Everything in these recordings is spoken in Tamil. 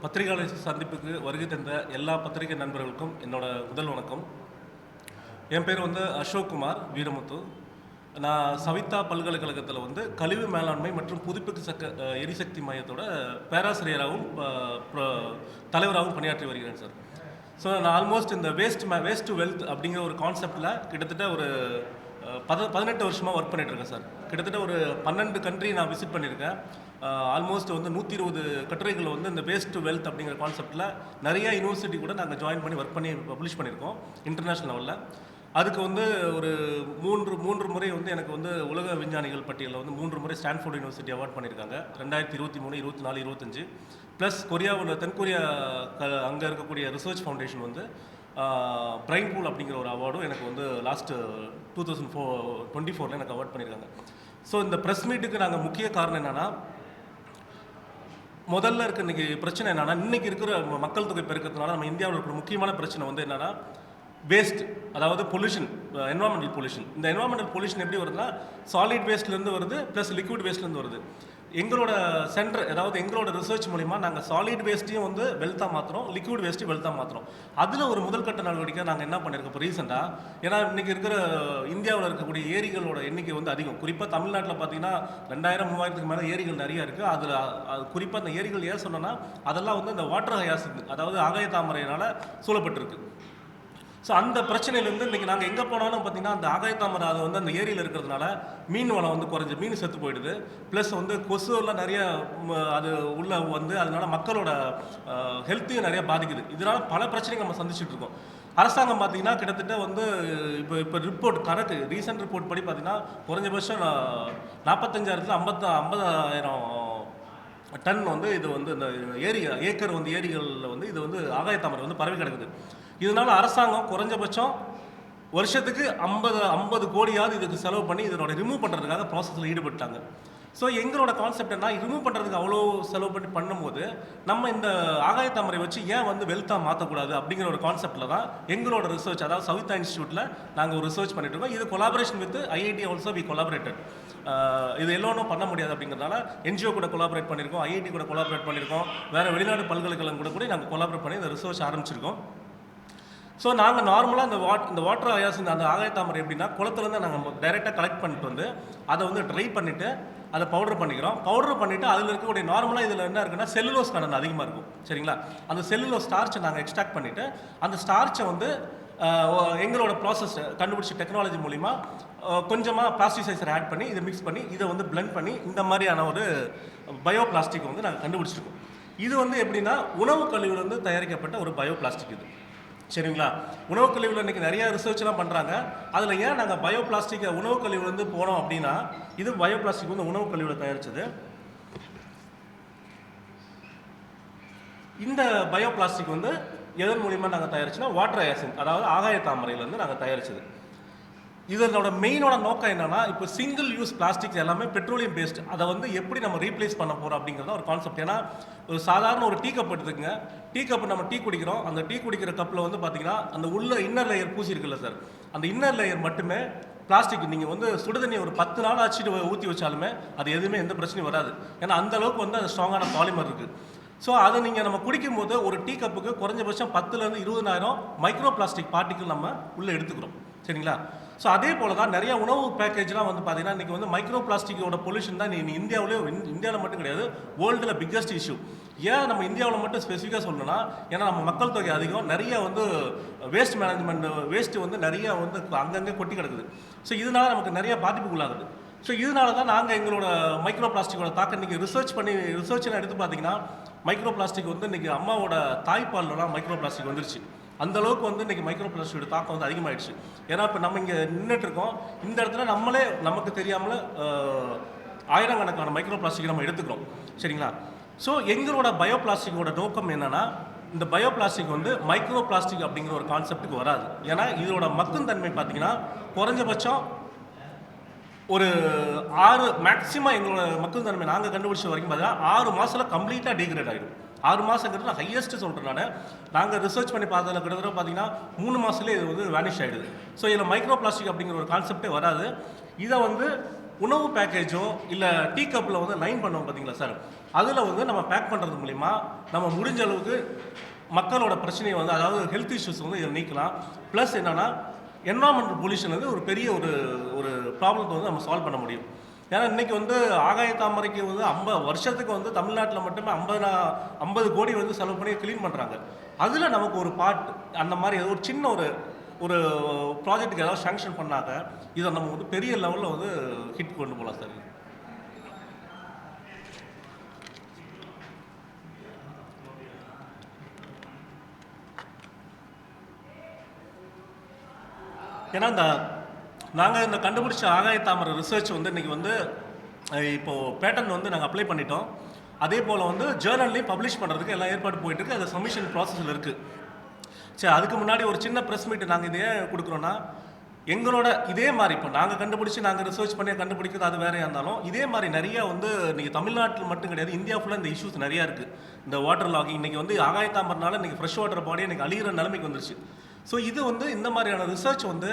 பத்திரிகையாளர் சந்திப்புக்கு வருகை தந்த எல்லா பத்திரிகை நண்பர்களுக்கும் என்னோட முதல் வணக்கம். என் பேர் அசோக் குமார் வீரமுத்து. நான் சவிதா பல்கலைக்கழகத்தில் கழிவு மேலாண்மை மற்றும் புதுப்பிக்க எரிசக்தி மையத்தோட பேராசிரியராகவும் தலைவராகவும் பணியாற்றி வருகிறேன் சார். ஸோ நான் ஆல்மோஸ்ட் இந்த வேஸ்ட் டு வெல்த் அப்படிங்கிற ஒரு கான்செப்டில் கிட்டத்தட்ட ஒரு 18 வருஷமாக ஒர்க் பண்ணிகிட்ருக்கேன் சார். கிட்டத்தட்ட ஒரு 12 கண்ட்ரி நான் விசிட் பண்ணியிருக்கேன். ஆல்மோஸ்ட் 120 கட்டுரைகள் இந்த வேஸ்ட் டு வெல்த் அப்படிங்கிற கான்செப்டில் நிறைய யூனிவர்சிட்டி கூட நாங்கள் ஜாயின் பண்ணி ஒர்க் பண்ணி பப்ளிஷ் பண்ணியிருக்கோம் இன்டர்நேஷ்னல் லெவலில். அதுக்கு ஒரு மூன்று முறை எனக்கு உலக விஞ்ஞானிகள் பட்டியலில் 3 முறை ஸ்டான்ஃபோர்ட் யூனிவர்சிட்டி அவார்ட் பண்ணியிருக்காங்க. 2023, 24, 25. ப்ளஸ் தென்கொரியா அங்கே இருக்கக்கூடிய ரிசர்ச் ஃபவுண்டேஷன் பிரைன் பூல் அப்படிங்கிற ஒரு அவார்டும் எனக்கு லாஸ்ட்டு 2024 எனக்கு அவார்ட் பண்ணியிருக்காங்க. ஸோ இந்த ப்ரெஸ் மீட்டுக்கு நாங்கள் முக்கிய காரணம் என்னென்னா, முதல்ல இருக்க இன்றைக்கி பிரச்சனை என்னென்னா, இன்றைக்கி இருக்கிற மக்கள் தொகை பெருக்கிறதுனால நம்ம இந்தியாவில் இருக்கிற முக்கியமான பிரச்சனை என்னென்னா வேஸ்ட், அதாவது பொல்யூஷன், என்வரான்மெண்டல் பொல்யூஷன். இந்த என்வரான்மெண்டல் பொல்யூஷன் எப்படி வருதுன்னா, சாலிட் வேஸ்ட்லேருந்து வருது, ப்ளஸ் லிக்விட் வேஸ்ட்லேருந்து வருது. எங்களோட சென்டர், அதாவது எங்களோட ரிசர்ச் மூலிமா நாங்கள் சாலிட் வேஸ்ட்டையும் வெல்த்தாக மாற்றுறோம், லிக்விட் வேஸ்ட்டையும் வெல்த்தாக மாற்றுறோம். அதில் ஒரு முதல்கட்ட நடவடிக்கை நாங்கள் என்ன பண்ணியிருக்கோம் இப்போ ரீசெண்டாக. ஏன்னா இன்றைக்கி இருக்கிற இந்தியாவில் இருக்கக்கூடிய ஏரிகளோட எண்ணிக்கை அதிகம். குறிப்பாக தமிழ்நாட்டில் பார்த்தீங்கன்னா 2000-3000க்கு மேலே ஏரிகள் நிறையா இருக்குது. அதில் குறிப்பாக அந்த ஏரிகள் ஏன் சொன்னோன்னா, அதெல்லாம் இந்த வாட்டர் ஹயாசின்த், அதாவது ஆகாய தாமரையினால் சூழப்பட்டிருக்கு. ஸோ அந்த பிரச்சனையிலேருந்து இன்றைக்கி நாங்கள் எங்கே போனாலும் பார்த்திங்கன்னா அந்த ஆகாய தாமரை அது அந்த ஏரியில் இருக்கிறதுனால மீன் வளம் குறைஞ்சி மீன் செத்து போயிடுது. ப்ளஸ் கொசுவெல்லாம் நிறைய அது உள்ள அதனால மக்களோட ஹெல்த்தையும் நிறைய பாதிக்குது. இதனால் பல பிரச்சனைகள் நம்ம சந்திச்சுட்டு இருக்கோம். அரசாங்கம் பார்த்திங்கன்னா கிட்டத்தட்ட இப்போ ரிப்போர்ட் கணக்கு ரீசெண்ட் ரிப்போர்ட் படி பார்த்திங்கன்னா குறைஞ்சபட்சம் 45,000-50,000 டன் இது இந்த ஏக்கர் ஏரிகளில் இது ஆகாய தாமரை பரவி கிடக்குது. இதனால் அரசாங்கம் குறைஞ்சபட்சம் வருஷத்துக்கு 50 கோடியாவது இதுக்கு செலவு பண்ணி இதனோட ரிமூவ் பண்ணுறதுக்காக ப்ராசஸில் ஈடுபட்டாங்க. ஸோ எங்களோட கான்செப்ட் என்ன, ரிமூவ் பண்ணுறதுக்கு அவ்வளோ செலவு பண்ணி பண்ணும்போது நம்ம இந்த ஆகாய தாமரை வச்சு ஏன் வெல்த்தாக மாற்றக்கூடாது அப்படிங்கிற ஒரு கான்செப்டில் தான் எங்களோட ரிசர்ச், அதாவது சவிதா இன்ஸ்டியூட்டில் நாங்கள் ஒரு ரிசர்ச் பண்ணிட்டு இருக்கோம். இது collaboration with IIT also we collaborated. இது எல்லோரும் பண்ண முடியாது அப்படிங்கிறதுனால என்ஜிஓ கூட கொலாபரேட் பண்ணியிருக்கோம், ஐஐடி கூட கொலாபரேட் பண்ணியிருக்கோம், வேறு வெளிநாடு பல்கலைக்கழகம் கூட நாங்கள் கொலாபரேட் பண்ணி இந்த ரிசர்ச் ஆரம்பிச்சிருக்கோம். ஸோ நாங்கள் நார்மலாக இந்த வாட்டர் ஹயாசின்த் அந்த ஆகாய தாமரை எப்படின்னா, குளத்துலேருந்து நாங்கள் டைரெக்டாக கலெக்ட் பண்ணிட்டு அதை ட்ரை பண்ணிவிட்டு அதை பவுடர் பண்ணிக்கிறோம். பவுடர் பண்ணிவிட்டு அதில் இருக்கக்கூடிய நார்மலாக இதில் என்ன இருக்குன்னா செல்லுலோஸ் கண்டென்ட் அதிகமாக இருக்கும், சரிங்களா. அந்த செல்லுலோஸ் ஸ்டார்ச்சை நாங்கள் எக்ஸ்ட்ராக்ட் பண்ணிவிட்டு அந்த ஸ்டார்ச்சை எங்களோட ப்ராசஸ் கண்டுபிடிச்ச டெக்னாலஜி மூலிமா கொஞ்சமாக பிளாஸ்டிசைசர் ஆட் பண்ணி இதை மிக்ஸ் பண்ணி இதை பிளெண்ட் பண்ணி இந்த மாதிரியான ஒரு பயோ பிளாஸ்டிக் நாங்கள் கண்டுபிடிச்சிருக்கோம். இது எப்படின்னா உணவு கழிவுலேருந்து தயாரிக்கப்பட்ட ஒரு பயோ பிளாஸ்டிக் இது, சரிங்களா. உணவு கழிவுல இன்றைக்கி நிறையா ரிசர்ச்லாம் பண்ணுறாங்க. அதில் ஏன் நாங்கள் பயோ பிளாஸ்டிக்கை உணவு கழிவுலேருந்து போனோம் அப்படின்னா, இது பயோ பிளாஸ்டிக் உணவு கழிவில் தயாரித்தது. இந்த பயோ பிளாஸ்டிக் எதன் மூலியமாக நாங்கள் தயாரிச்சோன்னா வாட்டர் ஹயாசின்த், அதாவது ஆகாய தாமரையிலேருந்து நாங்கள் தயாரித்தது. இதனோட மெயினோட நோக்கம் என்னன்னா, இப்போ சிங்கிள் யூஸ் பிளாஸ்டிக்ஸ் எல்லாமே பெட்ரோலியம் பேஸ்ட், அதை எப்படி நம்ம ரீப்ளேஸ் பண்ண போகிறோம் அப்படிங்கிறத ஒரு கான்செப்ட். ஏன்னா ஒரு சாதாரண ஒரு டீ கப் எடுத்துக்கங்க. டீ கப் நம்ம டீ குடிக்கிறோம். அந்த டீ குடிக்கிற கப்பில் பார்த்தீங்கன்னா அந்த உள்ள இன்னர் லேயர் பூசி இருக்குல்ல சார், அந்த இன்னர் லேயர் மட்டுமே பிளாஸ்டிக். நீங்கள் சுடுதண்ணி ஒரு 10 நாள் ஆச்சுட்டு ஊற்றி வச்சாலுமே அது எதுவுமே எந்த பிரச்சனையும் வராது. ஏன்னா அந்தளவுக்கு அது ஸ்ட்ராங்கான பாலிமர் இருக்குது. ஸோ அதை நீங்கள் நம்ம குடிக்கும்போது ஒரு டீ கப்புக்கு குறைஞ்சபட்சம் 10,000 to 20,000 மைக்ரோ பிளாஸ்டிக் பார்ட்டிக்கல் நம்ம உள்ளே எடுத்துக்கிறோம், சரிங்களா. ஸோ அதே போல் தான் நிறையா உணவு பேக்கேஜ்லாம் பார்த்தீங்கன்னா இன்றைக்கி மைக்ரோ பிளாஸ்டிக்கோட பொல்யூஷன் தான் இந்தியாவில் மட்டும் கிடையாது, வேர்ல்டில் பிக்கஸ்ட் இஷ்யூ. ஏன் நம்ம இந்தியாவில் மட்டும் ஸ்பெசிஃபிக்காக சொல்லணும்னா, ஏன்னா நம்ம மக்கள் தொகை அதிகம், நிறைய வேஸ்ட் மேனேஜ்மெண்ட் வேஸ்ட்டு நிறைய அங்கங்கே கொட்டி கிடக்குது. ஸோ இதனால் நமக்கு நிறைய பாதிப்புக்குள்ளாகுது. ஸோ இதனால தான் நாங்கள் எங்களோட மைக்ரோ பிளாஸ்டிக்கோட தாக்கம் இன்றைக்கி ரிசர்ச்லாம் எடுத்து பார்த்தீங்கன்னா, மைக்ரோ பிளாஸ்டிக் இன்றைக்கி அம்மாவோட தாய்ப்பால்லாம் மைக்ரோ பிளாஸ்டிக் வந்துருச்சு. அந்தளவுக்கு இன்றைக்கி மைக்ரோ பிளாஸ்டிக்கோட தாக்கம் அதிகமாகிடுச்சு. ஏன்னா இப்போ நம்ம இங்கே நின்றுட்டுருக்கோம், இந்த இடத்துல நமக்கு தெரியாமல் ஆயிரக்கணக்கான மைக்ரோ பிளாஸ்டிக் நம்ம எடுத்துக்கிறோம், சரிங்களா. ஸோ எங்களோட பயோ பிளாஸ்டிக்கோட நோக்கம் என்னென்னா, இந்த பயோ பிளாஸ்டிக் மைக்ரோ பிளாஸ்டிக் அப்படிங்கிற ஒரு கான்செப்ட்டுக்கு வராது. ஏன்னா இதோட மக்கும் தன்மை பார்த்தீங்கன்னா குறைஞ்சபட்சம் ஒரு 6 மேக்ஸிமம் எங்களோட மக்கள் தன்மை நாங்கள் கண்டுபிடிச்ச வரைக்கும் பார்த்தீங்கன்னா 6 மாதத்தில் கம்ப்ளீட்டாக டீக்ரேட் ஆகிடும். 6 மாதங்கிறது நான் ஹையஸ்ட்டு சொல்கிறேன். நாங்கள் ரிசர்ச் பண்ணி பார்த்ததில் கிட்டத்தட்ட பார்த்தீங்கன்னா 3 மாதத்துலேயே இது வேனிஷ் ஆகிடுது. ஸோ இதில் மைக்ரோ பிளாஸ்டிக் அப்படிங்கிற ஒரு கான்செப்டே வராது. இதை உணவு பேக்கேஜோ இல்லை டீ கப்பில் லைன் பண்ணுவோம் பார்த்தீங்களா சார், அதில் வந்து நம்ம பேக் பண்ணுறது மூலிமா நம்ம முடிஞ்ச அளவுக்கு மக்களோட பிரச்சனையை வந்து அதாவது ஹெல்த் இஷ்யூஸ் வந்து இதை நீக்கலாம். ப்ளஸ் என்னென்னா என்வரான்மெண்டல் பொல்யூஷன் வந்து ஒரு பெரிய ஒரு ப்ராப்ளத்தை வந்து நம்ம சால்வ் பண்ண முடியும். ஏன்னா இன்றைக்கி வந்து ஆகாய தாமரைக்கு வந்து 50 வருஷத்துக்கு வந்து தமிழ்நாட்டில் மட்டுமே 50 கோடி வந்து செலவு பண்ணி க்ளீன் பண்ணுறாங்க. அதில் நமக்கு ஒரு பார்ட் அந்த மாதிரி ஒரு சின்ன ஒரு ப்ராஜெக்ட்டுக்கு ஏதாவது சேங்ஷன் பண்ணாக்க இதை நம்ம வந்து பெரிய லெவலில் வந்து ஹிட் கொண்டு போகலாம் சார். ஏன்னா நாங்கள் இந்த கண்டுபிடிச்ச ஆகாய தாமரை ரிசர்ச் வந்து இன்றைக்கி வந்து இப்போது பேட்டன் வந்து நாங்கள் அப்ளை பண்ணிட்டோம். அதே போல் வந்து ஜேர்னல்லையும் பப்ளிஷ் பண்ணுறதுக்கு எல்லாம் ஏற்பாடு போயிட்டுருக்கு. அது சப்மிஷன் ப்ராசஸில் இருக்குது. சரி, அதுக்கு முன்னாடி ஒரு சின்ன ப்ரெஸ் மீட் நாங்கள் இதே கொடுக்குறோன்னா எங்களோட இதே மாதிரி இப்போ நாங்கள் கண்டுபிடிச்சி நாங்கள் ரிசர்ச் பண்ணி கண்டுபிடிக்கிறது அது வேறையாக இருந்தாலும் இதே மாதிரி நிறையா வந்து இன்றைக்கி தமிழ்நாட்டில் மட்டும் கிடையாது, இந்தியா ஃபுல்லாக இந்த இஷ்யூஸ் நிறையா இருக்குது. இந்த வாட்டர் லாகிங் இன்றைக்கி வந்து ஆகாய தாமரைனால இன்றைக்கி ஃப்ரெஷ் வாட்டர் பாடி இன்றைக்கி அழிகிற நிலைமைக்கு வந்துருச்சு. ஸோ இது வந்து இந்த மாதிரியான ரிசர்ச் வந்து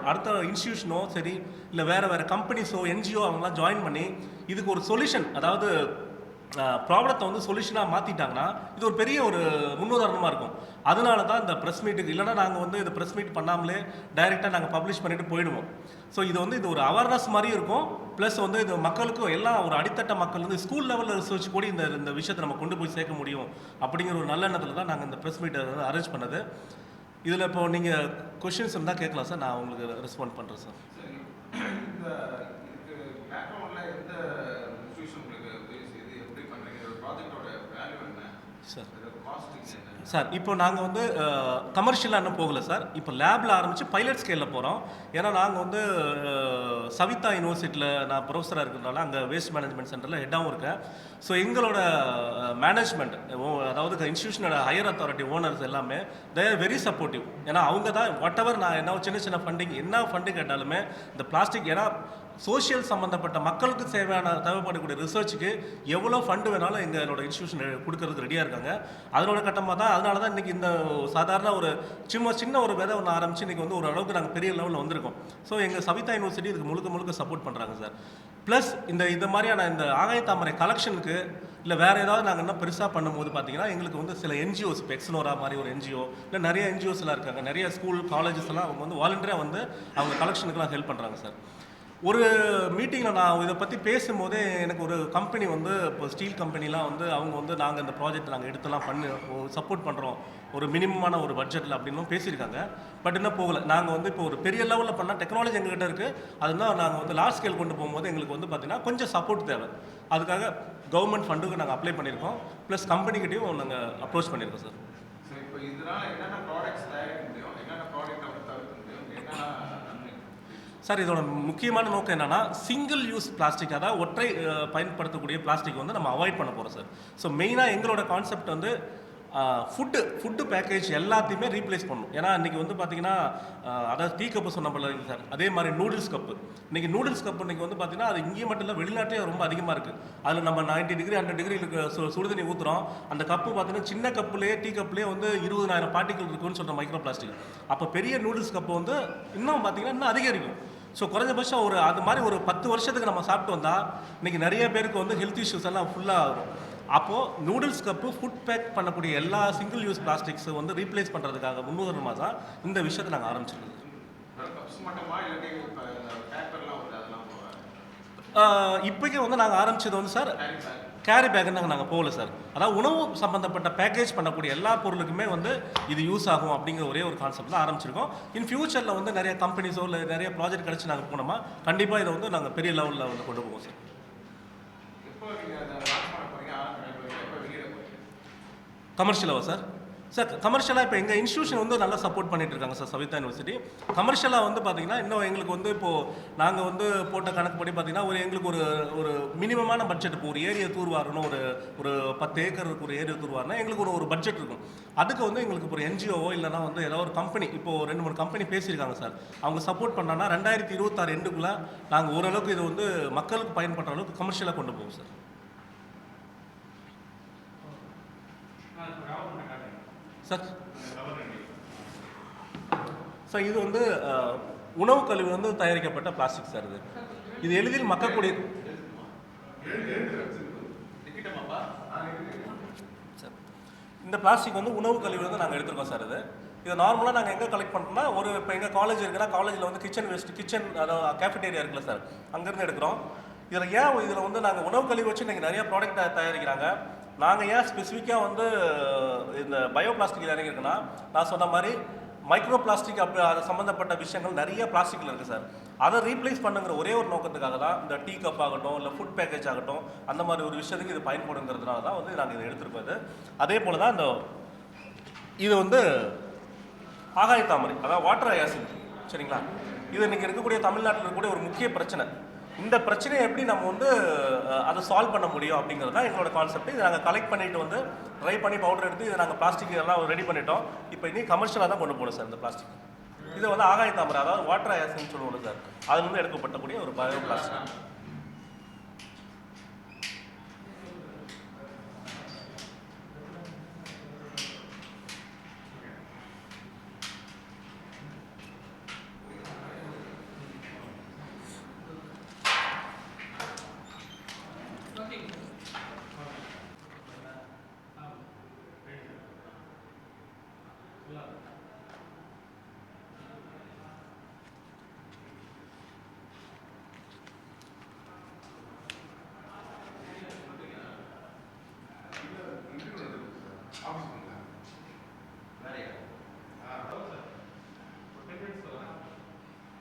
அடுத்த இன்ஸ்டியூஷனோ சரி இல்லை வேறு கம்பெனிஸோ என்ஜிஓ அவங்களாம் ஜாயின் பண்ணி இதுக்கு ஒரு சொல்யூஷன், அதாவது ப்ராப்ளத்தை வந்து சொல்யூஷனாக மாற்றிட்டாங்கன்னா இது ஒரு பெரிய ஒரு முன்னுதாரணமாக இருக்கும். அதனால தான் இந்த ப்ரெஸ் மீட்டுக்கு இல்லைனா நாங்கள் வந்து இந்த ப்ரெஸ் மீட் பண்ணாமலே டைரெக்டாக நாங்கள் பப்ளிஷ் பண்ணிவிட்டு போயிடுவோம். ஸோ இது ஒரு அவேர்னஸ் மாதிரி இருக்கும். ப்ளஸ் வந்து இது மக்களுக்கும் எல்லாம் ஒரு அடித்தட்ட மக்கள் வந்து ஸ்கூல் லெவலில் ரிசர்ச் கூட இந்த விஷயத்தை நம்ம கொண்டு போய் சேர்க்க முடியும் அப்படிங்கிற ஒரு நல்ல எண்ணத்தில் தான் நாங்கள் இந்த ப்ரெஸ் மீட்டை வந்து அரேஞ்ச் பண்ணது. இதில் இப்போ நீங்கள் கொஷின்ஸ் இருந்தால் கேட்கலாம் சார், நான் உங்களுக்கு ரெஸ்பாண்ட் பண்ணுறேன் சார். சார் இப்போ நாங்கள் வந்து கமர்ஷியலாக இன்னும் போகலை சார். இப்போ லேபில் ஆரம்பித்து பைலட் ஸ்கேலில் போகிறோம். ஏன்னா நாங்கள் வந்து சவிதா யூனிவர்சிட்டியில் நான் ப்ரொஃபஸராக இருக்கிறதுனால அங்கே வேஸ்ட் மேனேஜ்மெண்ட் சென்டரில் ஹெட்டாகவும் இருக்கேன். ஸோ எங்களோட மேனேஜ்மெண்ட் அதாவது இன்ஸ்டியூஷனோட ஹையர் அத்தாரிட்டி ஓனர்ஸ் எல்லாமே தே ஆர் வெரி சப்போர்ட்டிவ். ஏன்னா அவங்க தான் வாட் எவர் நான் என்ன சின்ன ஃபண்டிங் கேட்டாலுமே இந்த பிளாஸ்டிக் ஏன்னா சோஷியல் சம்மந்தப்பட்ட மக்களுக்கு தேவைப்படக்கூடிய ரிசர்ச்சுக்கு எவ்வளோ ஃபண்டு வேணாலும் எங்களோட இன்ஸ்டியூஷன் கொடுக்கறதுக்கு ரெடியாக இருக்காங்க. அதனோட கட்டமாக தான் அதனால தான் இன்றைக்கி இந்த சாதாரண ஒரு சின்ன ஒரு விதை ஒன்று ஆரம்பித்து இன்றைக்கி வந்து ஒரு அளவுக்கு நாங்கள் பெரிய லெவலில் வந்திருக்கோம். ஸோ எங்கள் சவிதா யூனிவர்சிட்டி இதுக்கு முழுக்க சப்போர்ட் பண்ணுறாங்க சார். ப்ளஸ் இந்த மாதிரியான இந்த ஆகாய தாமரை கலெக்ஷனுக்கு இல்லை வேறு ஏதாவது நாங்கள் இன்னும் பெருசாக பண்ணும்போது பார்த்தீங்கன்னா எங்களுக்கு வந்து சில என்ஜிஓஸ் இப்போ எக்ஸ்னோரா மாதிரி ஒரு என்ஜிஓ இல்லை நிறைய என்ஜிஓஸ்லாம் இருக்காங்க. நிறைய ஸ்கூல் காலேஜஸ் எல்லாம் அவங்க வந்து வாலண்டியராக வந்து அவங்க கலெக்ஷனுக்குலாம் ஹெல்ப் பண்ணுறாங்க சார். ஒரு மீட்டிங்கில் நான் இதை பற்றி பேசும்போதே எனக்கு ஒரு கம்பெனி வந்து இப்போ ஸ்டீல் கம்பெனிலாம் வந்து அவங்க வந்து நாங்கள் இந்த ப்ராஜெக்ட் நாங்கள் எடுத்துலாம் பண்ணி சப்போர்ட் பண்ணுறோம் ஒரு மினிமமான ஒரு பட்ஜெட்டில் அப்படின்னும் பேசியிருக்காங்க. பட் இன்னும் போகலை. நாங்கள் வந்து இப்போ ஒரு பெரிய லெவலில் பண்ணால் டெக்னாலஜி எங்ககிட்ட இருக்குது. அதுதான் நாங்கள் வந்து லார்ஜ் ஸ்கேல் கொண்டு போகும்போது எங்களுக்கு வந்து பார்த்திங்கன்னா கொஞ்சம் சப்போர்ட் தேவை. அதுக்காக கவர்மெண்ட் ஃபண்டுக்கு நாங்கள் அப்ளை பண்ணியிருக்கோம். ப்ளஸ் கம்பெனிக்கிட்டையும் நாங்கள் அப்ரோச் பண்ணியிருக்கோம் சார். இப்போ இதனால் என்னென்ன ப்ராடக்ட்ஸ் தயாரிக்க முடியும், என்னென்ன ப்ராடக்ட் தவிர்க்க முடியும், என்னென்ன சார் இதோட முக்கியமான நோக்கம் என்னென்னா சிங்கிள் யூஸ் பிளாஸ்டிக், அதாவது ஒற்றை பயன்படுத்தக்கூடிய பிளாஸ்டிக் வந்து நம்ம அவாய்ட் பண்ண போகிறோம் சார். ஸோ மெயினாக எங்களோட கான்செப்ட் வந்து ஃபுட்டு பேக்கேஜ் எல்லாத்தையுமே ரீப்ளேஸ் பண்ணணும். ஏன்னா இன்றைக்கி வந்து பார்த்திங்கன்னா அதாவது டீ கப்பு சொன்ன போல சார், அதே மாதிரி நூடுல்ஸ் கப்பு. இன்றைக்கி நூடுல்ஸ் கப்பு இன்றைக்கி வந்து பார்த்திங்கன்னா அது இங்கேயும் மட்டும் இல்லை வெளிநாட்டிலே ரொம்ப அதிகமாக இருக்குது. அதில் நம்ம 90 டிகிரி 100 டிகிரிக்கு சுடுதண்ணி ஊற்றுறோம். அந்த கப்பு பார்த்திங்கன்னா சின்ன கப்புலேயே டீ கப்புலேயே வந்து 20,000 பார்ட்டிகல் இருக்குன்னு சொல்கிற மைக்ரோ பிளாஸ்டிக். அப்போ பெரிய நூடுல்ஸ் கப்பு வந்து இன்னும் பார்த்திங்கன்னா இன்னும் அதிகரிக்கும். ஸோ குறைஞ்சபட்சம் அது மாதிரி ஒரு 10 வருஷத்துக்கு நம்ம சாப்பிட்டு வந்தால் இன்றைக்கி நிறைய பேருக்கு வந்து ஹெல்த் இஷ்யூஸ் எல்லாம் ஃபுல்லாக வரும். அப்போது நூடுல்ஸ் கப்பு ஃபுட் பேக் பண்ணக்கூடிய எல்லா சிங்கிள் யூஸ் பிளாஸ்டிக்ஸை வந்து ரீப்ளேஸ் பண்ணுறதுக்காக முன்னுதாரணமாக தான் இந்த விஷயத்தை நாங்கள் ஆரம்பிச்சிருக்கோம். இப்போக்கே வந்து நாங்கள் ஆரம்பித்தது வந்து சார் கேரி பேக்குன்னு நாங்கள் போகல சார். அதாவது உணவு சம்மந்தப்பட்ட பேக்கேஜ் பண்ணக்கூடிய எல்லா பொருளுக்குமே வந்து இது யூஸ் ஆகும் அப்படிங்கிற ஒரே ஒரு கான்செப்ட் தான் ஆரம்பிச்சிருக்கோம். இன் ஃபியூச்சரில் வந்து நிறைய கம்பெனிஸோ இல்லை நிறைய ப்ராஜெக்ட் கிடச்சி நாங்கள் போனோமா கண்டிப்பாக இதை வந்து நாங்கள் பெரிய லெவலில் வந்து கொண்டு போவோம் சார். கமர்ஷியலாவா சார்? சார் கமர்ஷியலாக இப்போ எங்கள் இன்ஸ்டியூஷன் வந்து நல்லா சப்போர்ட் பண்ணிட்டு இருக்காங்க சார். சவிதா யூனிவர்சிட்டி கமர்ஷியலாக வந்து பார்த்தீங்கன்னா இன்னும் எங்களுக்கு வந்து இப்போது நாங்கள் வந்து போட்ட கணக்குப்படி பார்த்தீங்கன்னா எங்களுக்கு ஒரு மினிமமான பட்ஜெட். இப்போ ஒரு ஏரியா தூர்வாரணும், ஒரு 10 ஏக்கருக்கு ஒரு ஏரியா தூர்வாரணும், எங்களுக்கு ஒரு பட்ஜெட் இருக்கும். அதுக்கு வந்து எங்களுக்கு ஒரு என்ஜிஓவோ இல்லைனா வந்து ஏதாவது ஒரு கம்பெனி இப்போது 2-3 கம்பெனி பேசியிருக்காங்க சார். அவங்க சப்போர்ட் பண்ணாங்கன்னா 2026 எண்டுக்குள்ளே நாங்கள் ஓரளவுக்கு இது வந்து மக்களுக்கு பயன்படுற அளவுக்கு கமர்ஷியலாக கொண்டு போவோம் சார். சார் இது வந்து உணவு கழிவு வந்து தயாரிக்கப்பட்ட பிளாஸ்டிக் சார். இது எளிதில் மக்கக்கூடிய இந்த பிளாஸ்டிக் வந்து உணவு கழிவுலேருந்து நாங்கள் எடுத்துருக்கோம் சார் இது நார்மலாக நாங்கள் எங்கே கலெக்ட் பண்ணுறோம்னா இப்போ எங்கள் காலேஜ் இருக்குன்னா காலேஜில் வந்து கிச்சன் வேஸ்ட் அதாவது கேஃபிடேரியா இருக்குல்ல சார், அங்கேருந்து எடுக்கிறோம். இதில் வந்து நாங்கள் உணவு கழிவு வச்சு இன்றைக்கி நிறைய ப்ராடக்ட் தயாரிக்கிறாங்க. நாங்கள் ஏன் ஸ்பெசிஃபிக்காக வந்து இந்த பயோ பிளாஸ்டிக் இறங்கியிருக்குன்னா, நான் சொன்ன மாதிரி மைக்ரோ பிளாஸ்டிக் அது சம்மந்தப்பட்ட விஷயங்கள் நிறைய பிளாஸ்டிக்கில் இருக்குது சார். அதை ரீப்ளேஸ் பண்ணுங்கிற ஒரே ஒரு நோக்கத்துக்காக தான் இந்த டீ கப் ஆகட்டும், இல்லை ஃபுட் பேக்கேஜ் ஆகட்டும், அந்த மாதிரி ஒரு விஷயத்துக்கு இது பயன்படுங்கிறதுனால தான் வந்து நாங்கள் இதை எடுத்துருக்கோம். அதே போல் தான் இது வந்து ஆகாய தாமரை, அதாவது வாட்டர் ஹயாசின்த், சரிங்களா? இது இன்றைக்கி இருக்கக்கூடிய தமிழ்நாட்டில் இருக்கக்கூடிய ஒரு முக்கிய பிரச்சனை. இந்த பிரச்சனையை எப்படி நம்ம வந்து அதை சால்வ் பண்ண முடியும் அப்படிங்கிறது தான் எங்களோட கான்செப்ட். இதை நாங்கள் கலெக்ட் பண்ணிட்டு வந்து ட்ரை பண்ணி பவுடர் எடுத்து இதை நாங்கள் பிளாஸ்டிக் எல்லாம் ரெடி பண்ணிட்டோம். இப்போ இனி கமர்ஷியலாக தான் கொண்டு போகணும் சார் இந்த பிளாஸ்டிக். இது வந்து ஆகாய தாமரை, அதாவது வாட்டர் ஹயாசின்த் சொல்லுவோம் சார், அதுலேருந்து எடுக்கப்பட்டக்கூடிய ஒரு பயோ பிளாஸ்டிக்.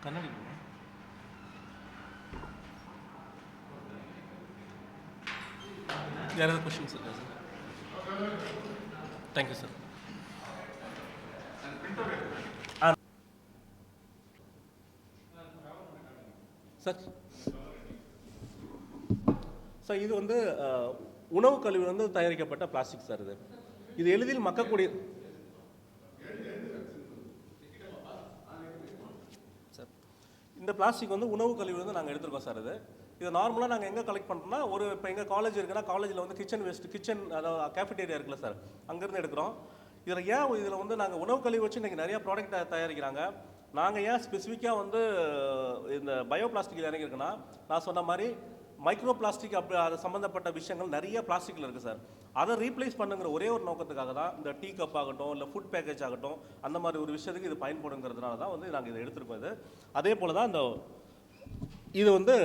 கண்ணாடி யாராவது கொஸ்டின்ஸ் இருக்கா சார்? Thank you sir. சார் இது வந்து உணவு கழிவுலேருந்து தயாரிக்கப்பட்ட பிளாஸ்டிக் சார். இது எளிதில் மக்கக்கூடிய சார். இந்த பிளாஸ்டிக் வந்து உணவு கழிவுலேருந்து நாங்கள் எடுத்துருக்கோம் சார். இது நார்மலாக நாங்கள் எங்கே கலெக்ட் பண்ணுறோம்னா இப்போ எங்கள் காலேஜ் இருக்குன்னா காலேஜில் வந்து கிச்சன் அதாவது கேஃபிடேரியா இருக்குல்ல சார், அங்கேருந்து எடுக்கிறோம். இதில் வந்து நாங்கள் உணவு கழிவு வச்சு இன்றைக்கி நிறைய ப்ராடக்ட் தயாரிக்கிறாங்க. நாங்கள் ஏன் ஸ்பெசிஃபிக்காக வந்து இந்த பயோ பிளாஸ்டிக் இறங்கியிருக்குன்னா, நான் சொன்ன மாதிரி மைக்ரோ பிளாஸ்டிக் அது சம்மந்தப்பட்ட விஷயங்கள் நிறைய பிளாஸ்டிக்கில் இருக்குது சார். அதை ரீப்ளேஸ் பண்ணுங்கிற ஒரே ஒரு நோக்கத்துக்காக தான் இந்த டீ கப் ஆகட்டும், இல்லை ஃபுட் பேக்கேஜ் ஆகட்டும், அந்த மாதிரி ஒரு விஷயத்துக்கு இது பயன்படுங்கிறதுனால தான் வந்து நாங்கள் இதை எடுத்துருக்கோம். அதே போல் தான் இது வந்து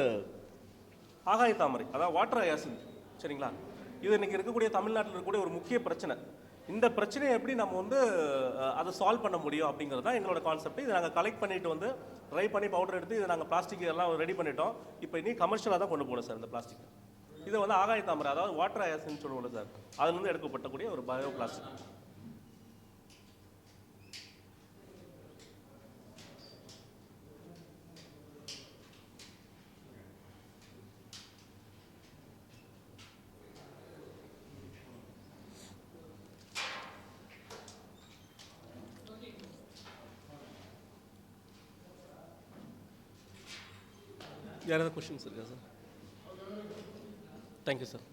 ஆகாய தாமரை, அதாவது வாட்டர் ஹயாசின்த், சரிங்களா? இது இன்றைக்கி இருக்கக்கூடிய தமிழ்நாட்டில் இருக்கக்கூடிய ஒரு முக்கிய பிரச்சனை. இந்த பிரச்சனையை எப்படி நம்ம வந்து அதை சால்வ் பண்ண முடியும் அப்படிங்கிறது தான் எங்களோட கான்செப்ட். இதை நாங்கள் கலெக்ட் பண்ணிட்டு வந்து ட்ரை பண்ணி பவுடர் எடுத்து இதை நாங்கள் பிளாஸ்டிக் எல்லாம் ரெடி பண்ணிட்டோம். இப்போ இனி கமர்ஷியலாக தான் கொண்டு போகணும் சார் இந்த பிளாஸ்டிக். இதை வந்து ஆகாய தாமரை, அதாவது வாட்டர் ஹயாசின்த் சொல்லுவோம் சார், அதுலேருந்து எடுக்கப்பட்டக்கூடிய ஒரு பயோ பிளாஸ்டிக். யாராவது கொஸ்டின்ஸ் இருக்கா சார்? Thank you sir.